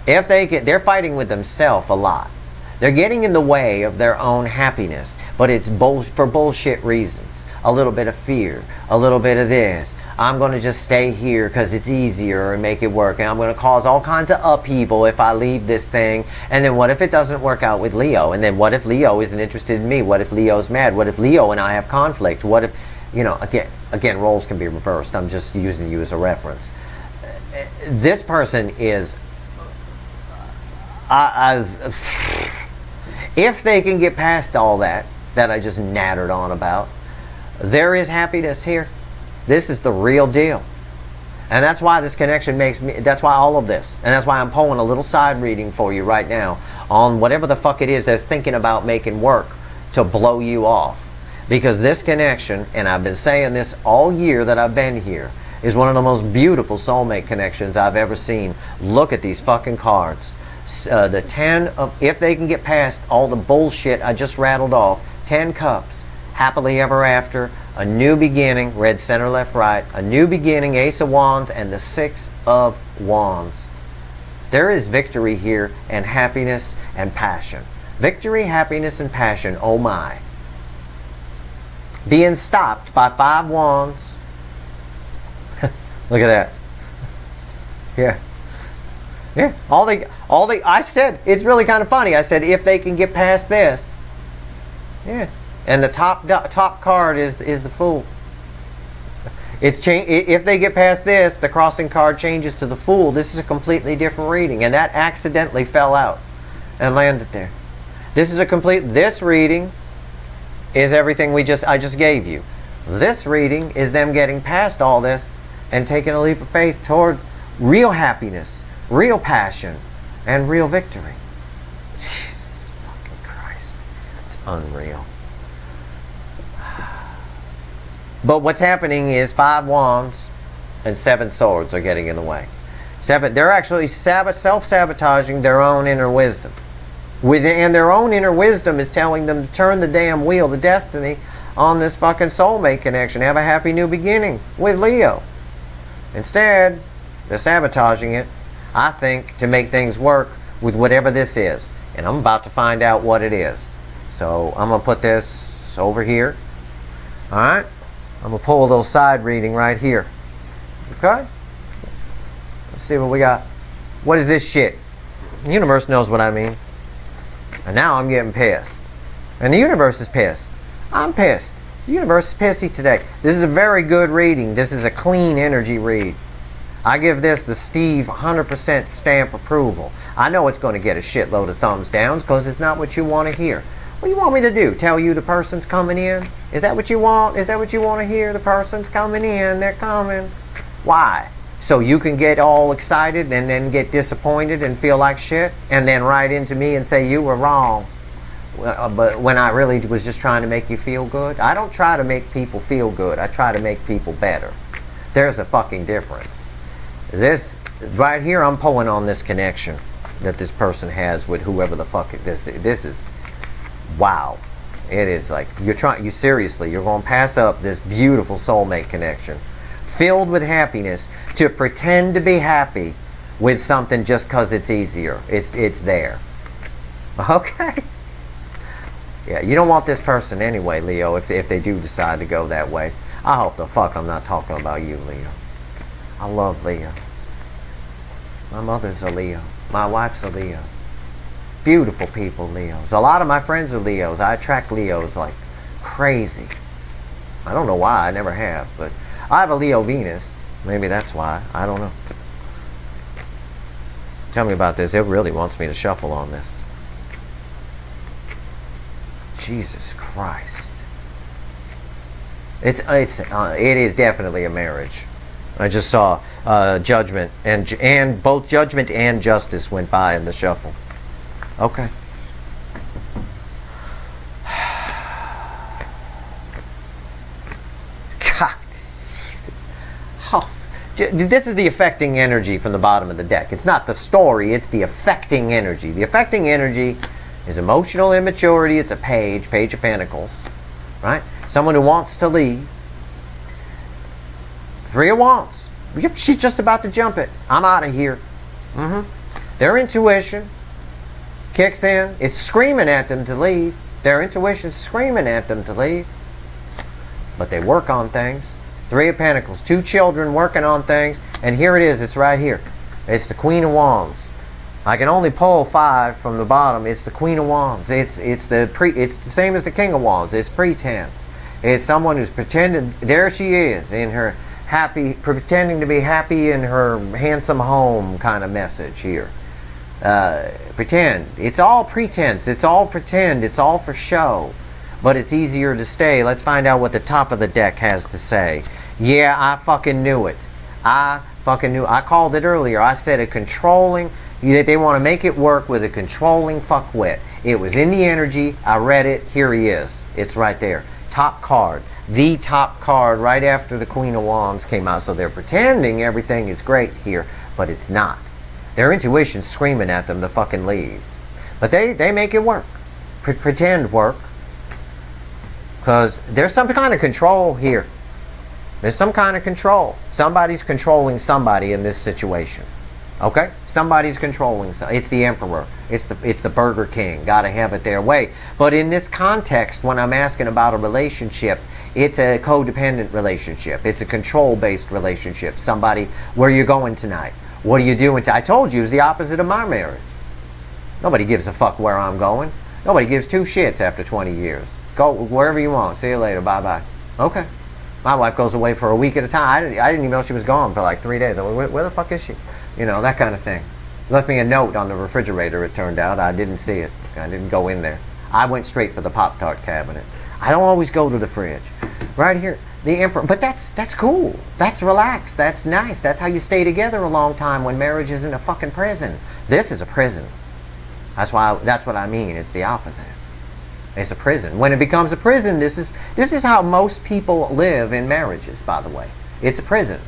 If they get, they're fighting with themselves a lot. They're getting in the way of their own happiness, but it's for bullshit reasons. A little bit of fear, a little bit of this. I'm going to just stay here because it's easier and make it work. And I'm going to cause all kinds of upheaval if I leave this thing. And then what if it doesn't work out with Leo? And then what if Leo isn't interested in me? What if Leo's mad? What if Leo and I have conflict? What if, you know, again, roles can be reversed. I'm just using you as a reference. This person is, if they can get past all that I just nattered on about, there is happiness here. This is the real deal. And that's why this connection makes me, that's why all of this, and that's why I'm pulling a little side reading for you right now on whatever the fuck it is they're thinking about making work to blow you off. Because this connection, and I've been saying this all year that I've been here, is one of the most beautiful soulmate connections I've ever seen. Look at these fucking cards. The 10 of, if they can get past all the bullshit I just rattled off, 10 cups, happily ever after, a new beginning, red, center, left, right, a new beginning, Ace of Wands, and the 6 of Wands. There is victory here, and happiness and passion. Victory, happiness, and passion, oh my. Being stopped by 5 Wands. Look at that. Yeah. Yeah. I said, it's really kind of funny. I said, if they can get past this. Yeah. And the top card is the Fool. If they get past this, the crossing card changes to the Fool. This is a completely different reading, and that accidentally fell out and landed there. This is this reading is everything I just gave you. This reading is them getting past all this and taking a leap of faith toward real happiness, real passion, and real victory. Jesus fucking Christ. It's unreal. But what's happening is 5 Wands and 7 Swords are getting in the way. They're actually self-sabotaging their own inner wisdom. And their own inner wisdom is telling them to turn the damn wheel, the destiny, on this fucking soulmate connection. Have a happy new beginning with Leo. Instead, they're sabotaging it, I think, to make things work with whatever this is. And I'm about to find out what it is. So I'm going to put this over here. Alright? I'm going to pull a little side reading right here. Okay? Let's see what we got. What is this shit? The universe knows what I mean. And now I'm getting pissed. And the universe is pissed. I'm pissed. The universe is pissy today. This is a very good reading. This is a clean energy read. I give this the Steve 100% stamp approval. I know it's going to get a shitload of thumbs downs because it's not what you want to hear. What do you want me to do? Tell you the person's coming in? Is that what you want? Is that what you want to hear? The person's coming in. They're coming. Why? So you can get all excited and then get disappointed and feel like shit and then write into me and say you were wrong. But when I really was just trying to make you feel good. I don't try to make people feel good. I try to make people better. There's a fucking difference. This right here, I'm pulling on this connection that this person has with whoever the fuck this is. Wow. It is like you seriously, you're going to pass up this beautiful soulmate connection filled with happiness to pretend to be happy with something just because it's easier. It's there. Okay. Yeah, you don't want this person anyway, Leo, if they do decide to go that way. I hope the fuck I'm not talking about you, Leo. I love Leo. My mother's a Leo. My wife's a Leo. Beautiful people, Leos. A lot of my friends are Leos. I attract Leos like crazy. I don't know why. I never have, but I have a Leo Venus. Maybe that's why. I don't know. Tell me about this. It really wants me to shuffle on this. Jesus Christ. It is definitely a marriage. I just saw judgment and both judgment and justice went by in the shuffle. Okay. God, Jesus. Oh, this is the affecting energy from the bottom of the deck. It's not the story, it's the affecting energy. The affecting energy is emotional immaturity. It's a page of pentacles, right? Someone who wants to leave. Three of Wands. Yep, she's just about to jump it. I'm out of here. Their intuition kicks in. It's screaming at them to leave. Their intuition's screaming at them to leave. But they work on things. Three of Pentacles. Two children working on things. And here it is. It's right here. It's the Queen of Wands. I can only pull 5 from the bottom. It's the Queen of Wands. It's the same as the King of Wands. It's pretense. It's someone who's pretending. There she is in her happy, pretending to be happy in her handsome home kind of message here. Pretend. It's all pretense. It's all pretend. It's all for show. But it's easier to stay. Let's find out what the top of the deck has to say. Yeah, I fucking knew it. I called it earlier. I said a controlling. They want to make it work with a controlling fuckwit. It was in the energy. I read it. Here he is. It's right there. Top card. The top card right after the Queen of Wands came out. So they're pretending everything is great here, but it's not. Their intuition's screaming at them to fucking leave. But they make it work. Pretend work. Because there's some kind of control here. There's some kind of control. Somebody's controlling somebody in this situation. Okay? Somebody's controlling. It's the Emperor. It's the Burger King. Gotta have it their way. But in this context, when I'm asking about a relationship, it's a codependent relationship. It's a control-based relationship. Somebody, where are you going tonight? What are you doing? I told you it's the opposite of my marriage. Nobody gives a fuck where I'm going. Nobody gives two shits after 20 years. Go wherever you want. See you later. Bye-bye. Okay. My wife goes away for a week at a time. I didn't even know she was gone for like 3 days. I went, where the fuck is she? You know, that kind of thing. Left me a note on the refrigerator, it turned out. I didn't see it. I didn't go in there. I went straight for the Pop-Tart cabinet. I don't always go to the fridge. Right here, the Emperor. But that's cool. That's relaxed. That's nice. That's how you stay together a long time when marriage isn't a fucking prison. This is a prison. That's what I mean. It's the opposite. It's a prison. When it becomes a prison, this is how most people live in marriages, by the way. It's a prison.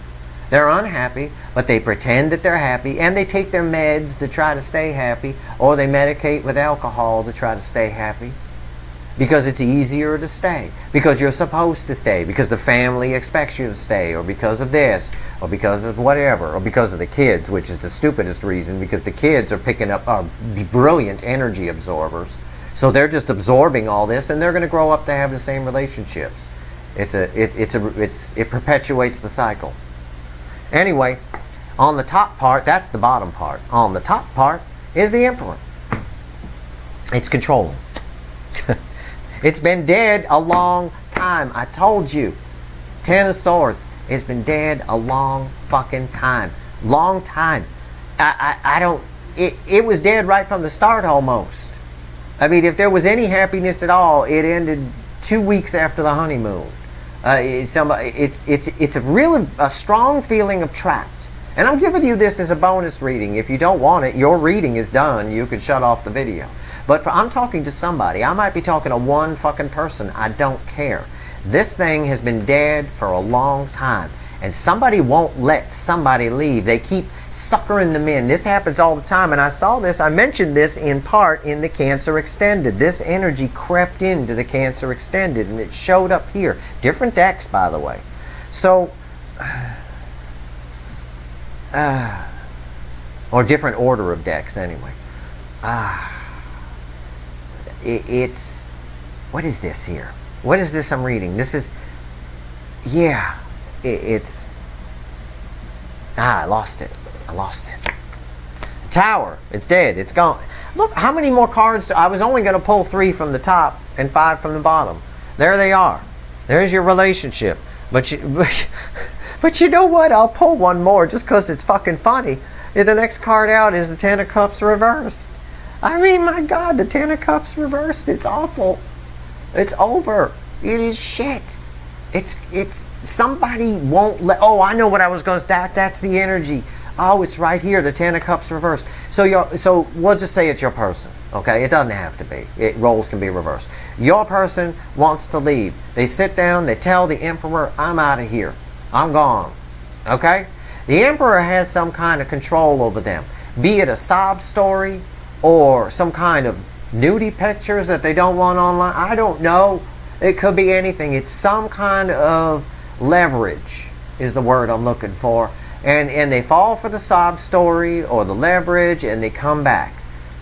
They're unhappy, but they pretend that they're happy, and they take their meds to try to stay happy, or they medicate with alcohol to try to stay happy. Because it's easier to stay. Because you're supposed to stay. Because the family expects you to stay. Or because of this. Or because of whatever. Or because of the kids, which is the stupidest reason. Because the kids are picking up brilliant energy absorbers. So they're just absorbing all this, and they're going to grow up to have the same relationships. It perpetuates the cycle. Anyway, on the top part, that's the bottom part. On the top part is the Emperor. It's controlling. It's been dead a long time. I told you. 10 of Swords. It's been dead a long fucking time. Long time. It was dead right from the start almost. I mean, if there was any happiness at all, it ended 2 weeks after the honeymoon. It's a strong feeling of trapped. And I'm giving you this as a bonus reading. If you don't want it, your reading is done. You can shut off the video. But I'm talking to somebody. I might be talking to one fucking person. I don't care. This thing has been dead for a long time. And somebody won't let somebody leave. They keep suckering them in. This happens all the time. And I saw this. I mentioned this in part in the Cancer Extended. This energy crept into the Cancer Extended. And it showed up here. Different decks, by the way. So, or different order of decks, anyway. It's, what is this here? What is this I'm reading? This is, yeah, it's, I lost it. Tower. It's dead. It's gone. Look, how many more cards? I was only going to pull 3 from the top and 5 from the bottom. There they are. There's your relationship. But you know what? I'll pull one more just because it's fucking funny. And the next card out is the Ten of Cups reversed. I mean, my God, the Ten of Cups reversed. It's awful. It's over. It is shit. It's somebody won't let. Oh, I know what I was going to. That's the energy. Oh, it's right here. The Ten of Cups reversed. So we'll just say it's your person. Okay, it doesn't have to be. Roles can be reversed. Your person wants to leave. They sit down. They tell the Emperor, "I'm out of here. I'm gone." Okay. The Emperor has some kind of control over them, be it a sob story or some kind of nudie pictures that they don't want online. I don't know. It could be anything. It's some kind of leverage is the word I'm looking for. And they fall for the sob story or the leverage and they come back.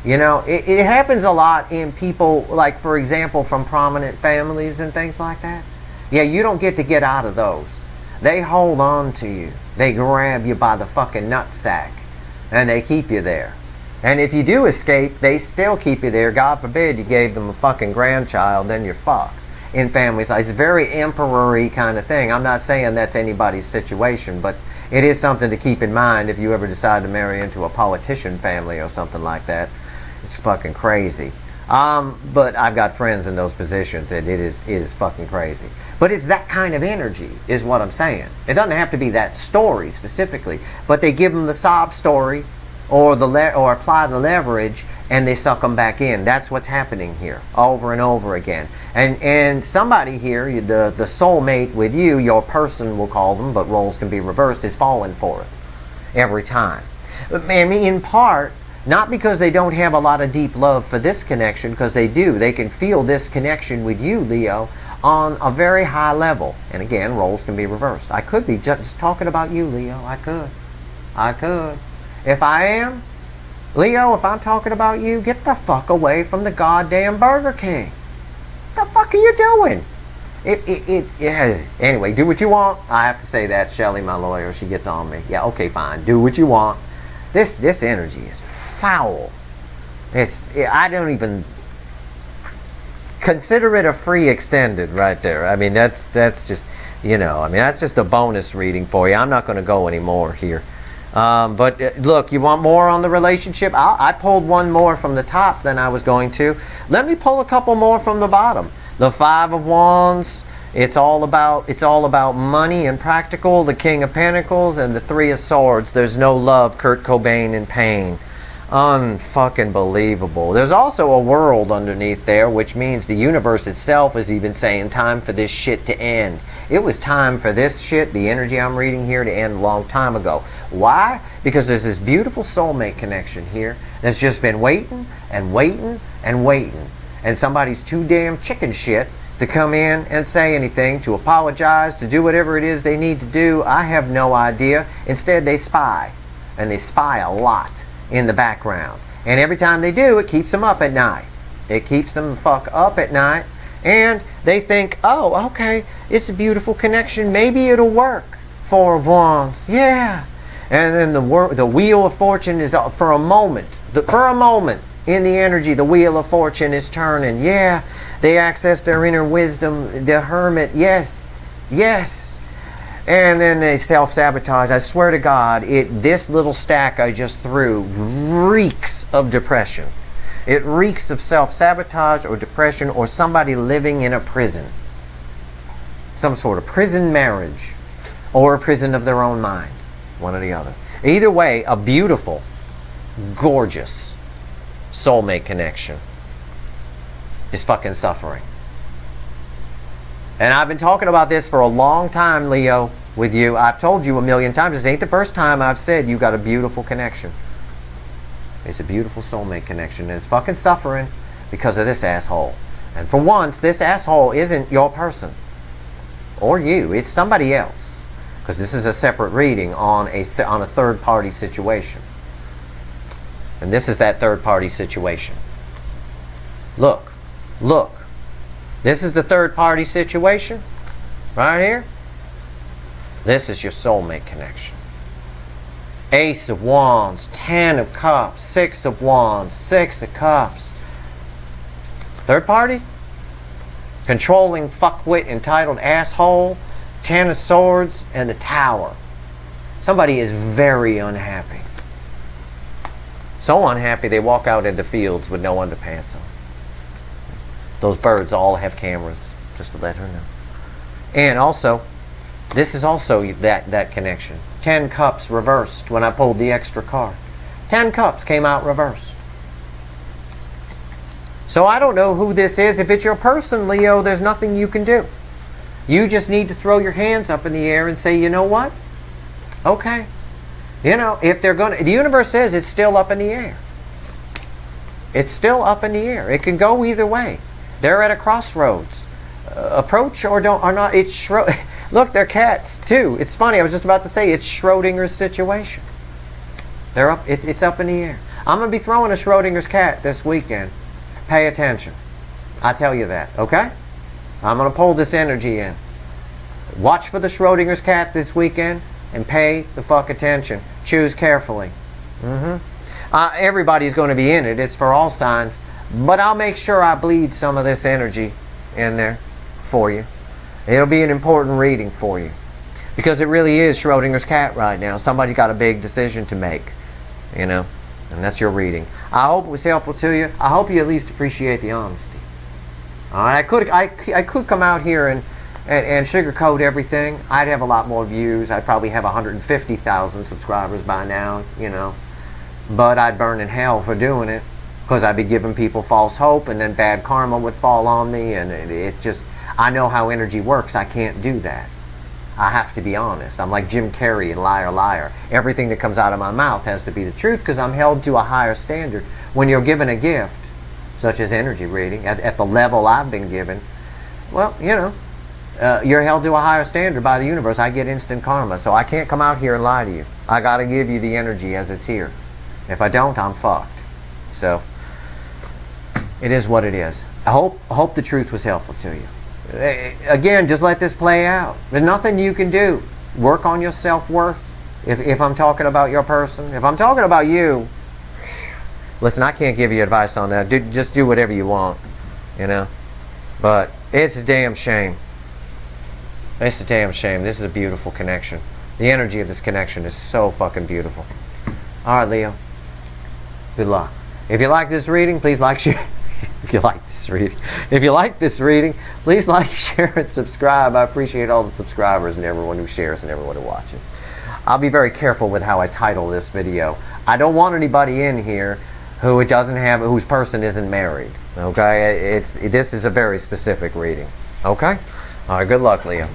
You know, it happens a lot in people, like, for example, from prominent families and things like that. Yeah, you don't get out of those. They hold on to you. They grab you by the fucking nutsack and they keep you there. And if you do escape, they still keep you there. God forbid you gave them a fucking grandchild, then you're fucked. In families, it's a very emperor-y kind of thing. I'm not saying that's anybody's situation, but it is something to keep in mind if you ever decide to marry into a politician family or something like that. It's fucking crazy. But I've got friends in those positions, and it is fucking crazy. But it's that kind of energy, is what I'm saying. It doesn't have to be that story specifically, but they give them the sob story, or apply the leverage, and they suck them back in. That's what's happening here, over and over again. And somebody here, the soulmate with you, your person, we'll call them, but roles can be reversed, is falling for it every time. I mean, in part, not because they don't have a lot of deep love for this connection, because they do. They can feel this connection with you, Leo, on a very high level. And again, roles can be reversed. I could be just talking about you, Leo. I could. If I am, Leo, if I'm talking about you, get the fuck away from the goddamn Burger King. What the fuck are you doing? Anyway, do what you want. I have to say that. Shelly, my lawyer, she gets on me. Yeah, okay, fine. Do what you want. This energy is foul. I don't even consider it a free extended right there. I mean, that's just, that's just a bonus reading for you. I'm not going to go any more here. But look, you want more on the relationship? I pulled one more from the top than I was going to. Let me pull a couple more from the bottom. The Five of Wands. It's all about money and practical. The King of Pentacles and the Three of Swords. There's no love. Kurt Cobain in pain. Unfucking believable. There's also a world underneath there, which means the universe itself is even saying time for this shit to end. It was time for this shit, the energy I'm reading here, to end a long time ago. Why? Because there's this beautiful soulmate connection here that's just been waiting and waiting and waiting. And somebody's too damn chicken shit to come in and say anything, to apologize, to do whatever it is they need to do. I have no idea. Instead, they spy. And they spy a lot in the background. And every time they do, it keeps them up at night. It keeps them fuck up at night. And they think, oh, okay, it's a beautiful connection. Maybe it'll work. Four of Wands. Yeah. And then the Wheel of Fortune is, for a moment in the energy, the Wheel of Fortune is turning. Yeah. They access their inner wisdom. The Hermit. Yes. Yes. And then they self-sabotage. I swear to God, this little stack I just threw reeks of depression. It reeks of self-sabotage or depression, or somebody living in a prison. Some sort of prison marriage, or a prison of their own mind. One or the other. Either way, a beautiful, gorgeous soulmate connection is fucking suffering. And I've been talking about this for a long time, Leo, with you. I've told you a million times. This ain't the first time I've said you got a beautiful connection. It's a beautiful soulmate connection. And it's fucking suffering because of this asshole. And for once, this asshole isn't your person. Or you. It's somebody else. Because this is a separate reading on a third-party situation. And this is that third-party situation. Look. Look. This is the third-party situation. Right here. This is your soulmate connection. Ace of Wands, 10 of Cups, 6 of Wands, 6 of Cups. Third party? Controlling fuckwit, entitled asshole, 10 of Swords, and the Tower. Somebody is very unhappy. So unhappy they walk out in the fields with no underpants on. Those birds all have cameras, just to let her know. And also, this is also that connection. 10 Cups reversed when I pulled the extra card. 10 Cups came out reversed. So I don't know who this is. If it's your person, Leo, there's nothing you can do. You just need to throw your hands up in the air and say, you know what? Okay. You know, if they're going to... The universe says it's still up in the air. It's still up in the air. It can go either way. They're at a crossroads. Approach or don't or not. It's look, they're cats too. It's funny. I was just about to say it's Schrodinger's situation. They're up. It's up in the air. I'm gonna be throwing a Schrodinger's cat this weekend. Pay attention. I tell you that. Okay. I'm gonna pull this energy in. Watch for the Schrodinger's cat this weekend and pay the fuck attention. Choose carefully. Everybody's going to be in it. It's for all signs. But I'll make sure I bleed some of this energy in there for you. It'll be an important reading for you. Because it really is Schrodinger's cat right now. Somebody's got a big decision to make. You know? And that's your reading. I hope it was helpful to you. I hope you at least appreciate the honesty. Alright, I could come out here and sugarcoat everything. I'd have a lot more views. I'd probably have 150,000 subscribers by now, you know. But I'd burn in hell for doing it. Because I'd be giving people false hope, and then bad karma would fall on me, and it just... I know how energy works. I can't do that. I have to be honest. I'm like Jim Carrey in Liar Liar. Everything that comes out of my mouth has to be the truth, because I'm held to a higher standard. When you're given a gift, such as energy reading, at the level I've been given, well, you know, you're held to a higher standard by the universe. I get instant karma, so I can't come out here and lie to you. I got to give you the energy as it's here. If I don't, I'm fucked. So... it is what it is. I hope the truth was helpful to you. Again, just let this play out. There's nothing you can do. Work on your self-worth. If I'm talking about your person. If I'm talking about you, listen, I can't give you advice on that. Just do whatever you want. You know? But it's a damn shame. It's a damn shame. This is a beautiful connection. The energy of this connection is so fucking beautiful. Alright, Leo. Good luck. If you like this reading, please like, share. If you like this reading, please like, share, and subscribe. I appreciate all the subscribers and everyone who shares and everyone who watches. I'll be very careful with how I title this video. I don't want anybody in here whose person isn't married. Okay, this is a very specific reading. Okay, all right. Good luck, Leo.